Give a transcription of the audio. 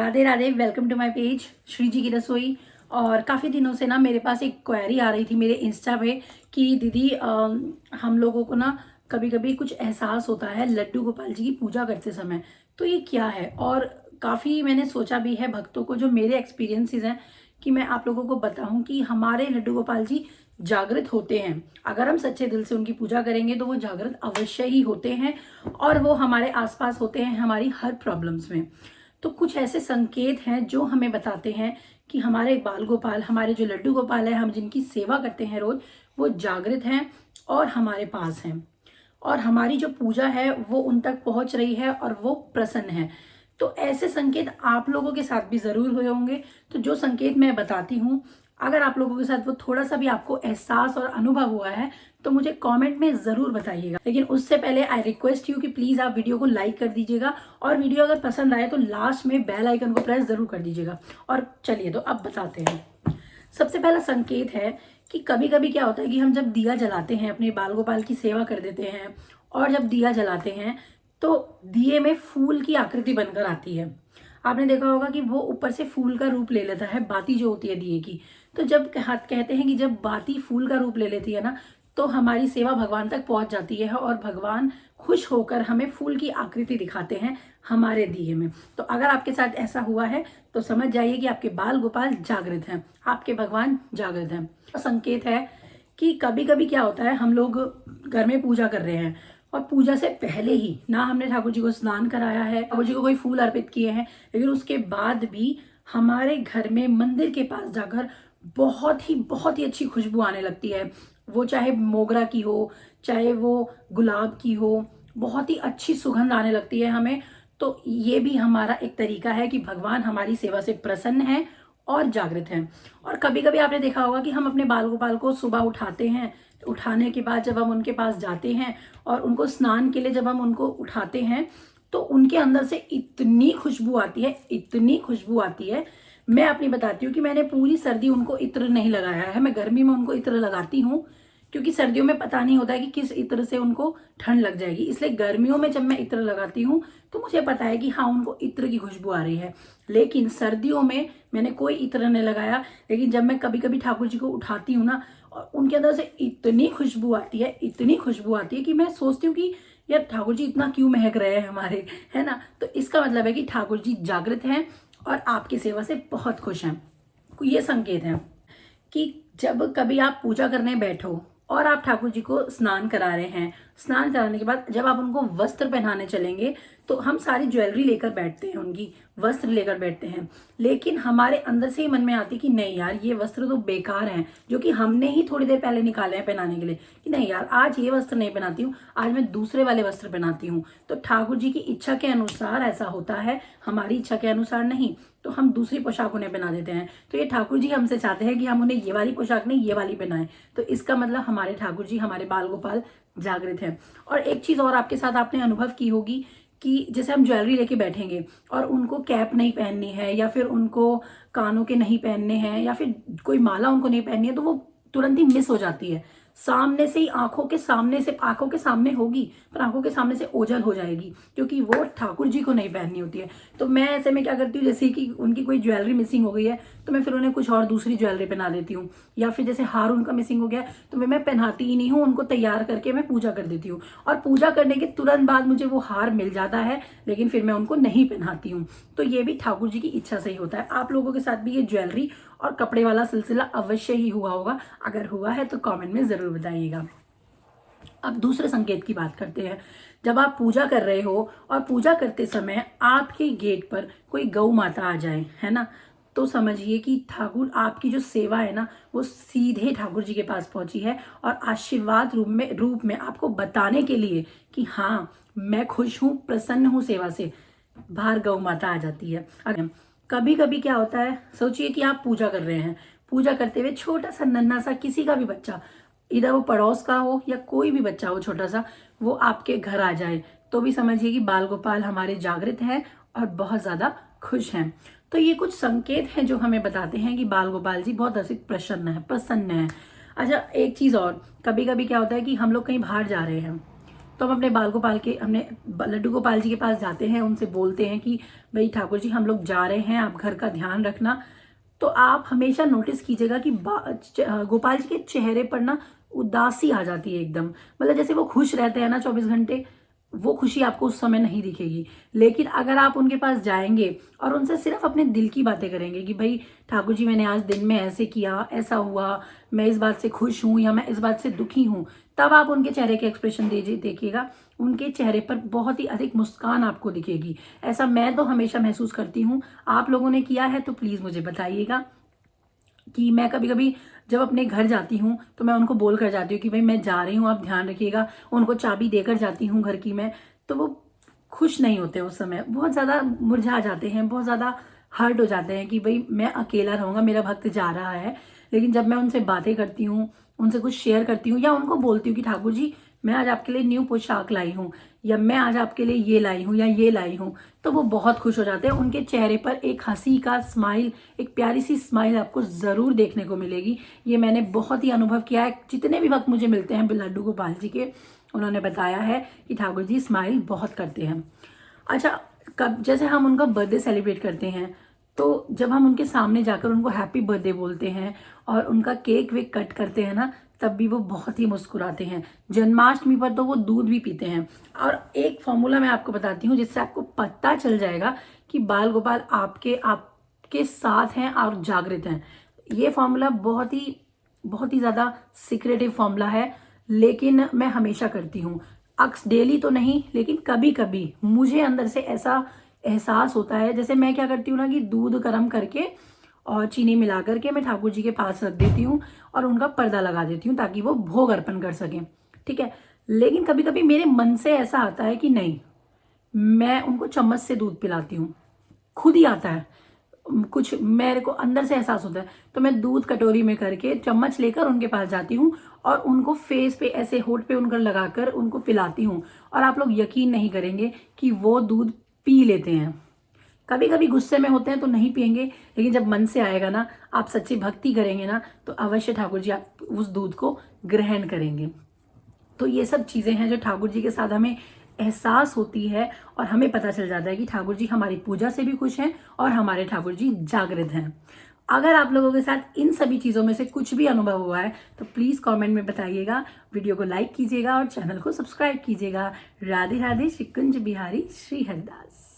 Radhe Radhe. Welcome to my page Shri ji की रसोई। और काफ़ी दिनों से ना मेरे पास एक क्वेरी आ रही थी मेरे इंस्टा पे कि दीदी हम लोगों को ना कभी कभी कुछ एहसास होता है लड्डू गोपाल जी की पूजा करते समय, तो ये क्या है। और काफ़ी मैंने सोचा भी है भक्तों को, जो मेरे एक्सपीरियंसेस हैं, कि मैं आप लोगों को बताऊं कि हमारे लड्डू गोपाल जी जागृत होते हैं। अगर हम सच्चे दिल से उनकी पूजा करेंगे तो वो जागृत अवश्य ही होते हैं और वो हमारे आसपास होते हैं हमारी हर प्रॉब्लम्स में। तो कुछ ऐसे संकेत हैं जो हमें बताते हैं कि हमारे बाल गोपाल, हमारे जो लड्डू गोपाल है, हम जिनकी सेवा करते हैं रोज, वो जागृत हैं और हमारे पास हैं और हमारी जो पूजा है वो उन तक पहुंच रही है और वो प्रसन्न है। तो ऐसे संकेत आप लोगों के साथ भी जरूर हुए होंगे। तो जो संकेत मैं बताती हूँ, अगर आप लोगों के साथ वो थोड़ा सा भी आपको एहसास और अनुभव हुआ है तो मुझे कमेंट में जरूर बताइएगा। लेकिन उससे पहले आई रिक्वेस्ट यू कि प्लीज आप वीडियो को लाइक कर दीजिएगा और वीडियो अगर पसंद आए तो लास्ट में बेल आइकन को प्रेस जरूर कर दीजिएगा। और चलिए तो अब बताते हैं। सबसे पहला संकेत है कि कभी कभी क्या होता है कि हम जब दिया जलाते हैं, अपने बाल गोपाल की सेवा कर देते हैं, और जब दिया जलाते हैं तो दिए में फूल की आकृति बनकर आती है। आपने देखा होगा कि वो ऊपर से फूल का रूप ले लेता है, बाती जो होती है दिए की। तो जब कहते हैं कि जब बाती फूल का रूप ले लेती है ना, तो हमारी सेवा भगवान तक पहुंच जाती है और भगवान खुश होकर हमें फूल की आकृति दिखाते हैं हमारे दिए में। तो अगर आपके साथ ऐसा हुआ है तो समझ जाइए कि आपके बाल गोपाल जागृत हैं, आपके भगवान जागृत हैं। संकेत है कि कभी कभी क्या होता है, हम लोग घर में पूजा कर रहे हैं और पूजा से पहले ही ना हमने ठाकुर जी को स्नान कराया है, ठाकुर जी को कोई फूल अर्पित किए हैं, लेकिन उसके बाद भी हमारे घर में मंदिर के पास जाकर बहुत ही अच्छी खुशबू आने लगती है। वो चाहे मोगरा की हो, चाहे वो गुलाब की हो, बहुत ही अच्छी सुगंध आने लगती है हमें। तो ये भी हमारा एक तरीका है कि भगवान हमारी सेवा से प्रसन्न है और जागृत हैं। और कभी कभी आपने देखा होगा कि हम अपने बाल गोपाल को सुबह उठाते हैं, उठाने के बाद जब हम उनके पास जाते हैं और उनको स्नान के लिए जब हम उनको उठाते हैं तो उनके अंदर से इतनी खुशबू आती है, इतनी खुशबू आती है। मैं अपनी बताती हूँ कि मैंने पूरी सर्दी उनको इत्र नहीं लगाया है, मैं गर्मी में उनको इत्र लगाती हूँ क्योंकि सर्दियों में पता नहीं होता है कि किस इत्र से उनको ठंड लग जाएगी। इसलिए गर्मियों में जब मैं इत्र लगाती हूँ तो मुझे पता है कि हाँ, उनको इत्र की खुशबू आ रही है। लेकिन सर्दियों में मैंने कोई इत्र नहीं लगाया। लेकिन जब मैं कभी कभी ठाकुर जी को उठाती हूँ ना, और उनके अंदर से इतनी खुशबू आती है, इतनी खुशबू आती है कि मैं सोचती हूँ कि यार ठाकुर जी इतना क्यों महक रहे हैं हमारे, है ना। तो इसका मतलब है कि ठाकुर जी जागृत हैं और आपकी सेवा से बहुत खुश हैं। ये संकेत है कि जब कभी आप पूजा करने बैठो और आप ठाकुर जी को स्नान करा रहे हैं, स्नान कराने के बाद जब आप उनको वस्त्र पहनाने चलेंगे तो हम सारी ज्वेलरी लेकर बैठते हैं, उनकी वस्त्र लेकर बैठते हैं, लेकिन हमारे अंदर से ही मन में आती कि नहीं यार, ये वस्त्र तो बेकार हैं, जो कि हमने ही थोड़ी देर पहले निकाले हैं पहनाने के लिए, कि नहीं यार आज ये वस्त्र नहीं पहनाती हूँ, आज मैं दूसरे वाले वस्त्र पहनाती हूँ। तो ठाकुर जी की इच्छा के अनुसार ऐसा होता है, हमारी इच्छा के अनुसार नहीं। तो हम दूसरी पोशाक उन्हें पहना देते हैं। तो ये ठाकुर जी हमसे चाहते हैं कि हम उन्हें ये वाली पोशाक नहीं, ये वाली पहनाएं। तो इसका मतलब हमारे ठाकुर जी, हमारे बाल गोपाल जागृत हैं। और एक चीज और आपके साथ आपने अनुभव की होगी कि जैसे हम ज्वेलरी लेके बैठेंगे और उनको कैप नहीं पहननी है, या फिर उनको कानों के नहीं पहनने हैं, या फिर कोई माला उनको नहीं पहननी है, तो वो तुरंत ही मिस हो जाती है। सामने से ही आंखों के सामने होगी, पर आंखों के सामने से ओझल हो जाएगी क्योंकि वो ठाकुर जी को नहीं पहननी होती है। तो मैं ऐसे में क्या करती हूँ, जैसे कि उनकी कोई ज्वेलरी मिसिंग हो गई है तो मैं फिर उन्हें कुछ और दूसरी ज्वेलरी पहना देती हूँ, या फिर जैसे हार उनका मिसिंग हो गया तो मैं पहनाती ही नहीं हूँ, उनको तैयार करके मैं पूजा कर देती हूँ। और पूजा करने के तुरंत बाद मुझे वो हार मिल जाता है, लेकिन फिर मैं उनको नहीं पहनाती हूँ। तो ये भी ठाकुर जी की इच्छा से ही होता है। आप लोगों के साथ भी ये ज्वेलरी और कपड़े वाला सिलसिला अवश्य ही हुआ होगा। अगर हुआ है तो कमेंट में जरूर बताइएगा। अब दूसरे संकेत की बात करते हैं। जब आप पूजा कर रहे हो और पूजा करते समय आपके गेट पर कोई गौ माता आ जाए, है ना, तो समझिए कि ठाकुर, आपकी जो सेवा है ना, वो सीधे ठाकुर जी के पास पहुंची है और आशीर्वाद रूप में आपको बताने के लिए कि हाँ, मैं खुश हूँ, प्रसन्न हूँ सेवा से, बाहर गौ माता आ जाती है। कभी कभी क्या होता है, सोचिए कि आप पूजा कर रहे हैं, पूजा करते हुए छोटा सा नन्हा सा किसी का भी बच्चा, इधर वो पड़ोस का हो या कोई भी बच्चा हो छोटा सा, वो आपके घर आ जाए, तो भी समझिए कि बाल गोपाल हमारे जागृत हैं और बहुत ज्यादा खुश हैं। तो ये कुछ संकेत हैं जो हमें बताते हैं कि बाल गोपाल जी बहुत अधिक प्रसन्न है। अच्छा, एक चीज और, कभी कभी क्या होता है कि हम लोग कहीं बाहर जा रहे हैं तो हम अपने बाल गोपाल के हमने लड्डू गोपाल जी के पास जाते हैं, उनसे बोलते हैं कि भाई ठाकुर जी हम लोग जा रहे हैं, आप घर का ध्यान रखना। तो आप हमेशा नोटिस कीजिएगा कि गोपाल जी के चेहरे पर ना उदासी आ जाती है एकदम, मतलब जैसे वो खुश रहते हैं ना 24 घंटे, वो खुशी आपको उस समय नहीं दिखेगी। लेकिन अगर आप उनके पास जाएंगे और उनसे सिर्फ अपने दिल की बातें करेंगे कि भाई ठाकुर जी मैंने आज दिन में ऐसे किया, ऐसा हुआ, मैं इस बात से खुश हूँ या मैं इस बात से दुखी हूँ, तब आप उनके चेहरे के एक्सप्रेशन दीजिए, देखिएगा उनके चेहरे पर बहुत ही अधिक मुस्कान आपको दिखेगी। ऐसा मैं तो हमेशा महसूस करती हूँ। आप लोगों ने किया है तो प्लीज़ मुझे बताइएगा। कि मैं कभी कभी जब अपने घर जाती हूँ तो मैं उनको बोल कर जाती हूँ कि भाई मैं जा रही हूँ, आप ध्यान रखिएगा, उनको चाबी देकर जाती हूँ घर की मैं। तो वो खुश नहीं होते उस समय, बहुत ज़्यादा मुरझा जाते हैं, बहुत ज़्यादा हर्ट हो जाते हैं कि भाई मैं अकेला रहूँगा, मेरा भक्त जा रहा है। लेकिन जब मैं उनसे बातें करती हूँ, उनसे कुछ शेयर करती हूँ या उनको बोलती हूँ कि ठाकुर जी मैं आज आपके लिए न्यू पोशाक लाई हूँ, या मैं आज आपके लिए ये लाई हूँ या ये लाई हूँ, तो वो बहुत खुश हो जाते हैं। उनके चेहरे पर एक हंसी का स्माइल, एक प्यारी सी स्माइल आपको ज़रूर देखने को मिलेगी। ये मैंने बहुत ही अनुभव किया है। जितने भी वक्त मुझे मिलते हैं लड्डू गोपाल जी के, उन्होंने बताया है कि ठाकुर जी स्माइल बहुत करते हैं। अच्छा, कब जैसे हम उनका बर्थडे सेलिब्रेट करते हैं तो जब हम उनके सामने जाकर उनको हैप्पी बर्थडे बोलते हैं और उनका केक वेक कट करते हैं ना, तब भी वो बहुत ही मुस्कुराते हैं। जन्माष्टमी पर तो वो दूध भी पीते हैं। और एक फॉर्मूला मैं आपको बताती हूँ जिससे आपको पता चल जाएगा कि बाल गोपाल आपके साथ हैं और जागृत हैं। ये फॉर्मूला बहुत ही ज़्यादा सीक्रेटिव फॉर्मूला है, लेकिन मैं हमेशा करती हूँ। अक्स डेली तो नहीं, लेकिन कभी कभी मुझे अंदर से ऐसा एहसास होता है। जैसे मैं क्या करती हूँ ना कि दूध गर्म करके और चीनी मिला करके मैं ठाकुर जी के पास रख देती हूँ और उनका पर्दा लगा देती हूँ ताकि वो भोग अर्पण कर सकें, ठीक है। लेकिन कभी कभी मेरे मन से ऐसा आता है कि नहीं, मैं उनको चम्मच से दूध पिलाती हूँ, खुद ही आता है, कुछ मेरे को अंदर से एहसास होता है। तो मैं दूध कटोरी में करके चम्मच लेकर उनके पास जाती हूँ और उनको फेस पे ऐसे होठ पे उनका लगाकर उनको पिलाती हूँ। और आप लोग यकीन नहीं करेंगे कि वो दूध पी लेते हैं। कभी कभी गुस्से में होते हैं तो नहीं पियेंगे, लेकिन जब मन से आएगा ना, आप सच्ची भक्ति करेंगे ना, तो अवश्य ठाकुर जी आप उस दूध को ग्रहण करेंगे। तो ये सब चीज़ें हैं जो ठाकुर जी के साथ हमें एहसास होती है और हमें पता चल जाता है कि ठाकुर जी हमारी पूजा से भी खुश हैं और हमारे ठाकुर जी जागृत हैं। अगर आप लोगों के साथ इन सभी चीज़ों में से कुछ भी अनुभव हुआ है तो प्लीज़ कमेंट में बताइएगा, वीडियो को लाइक कीजिएगा और चैनल को सब्सक्राइब कीजिएगा। राधे राधे, श्री कुंज बिहारी श्री हरिदास।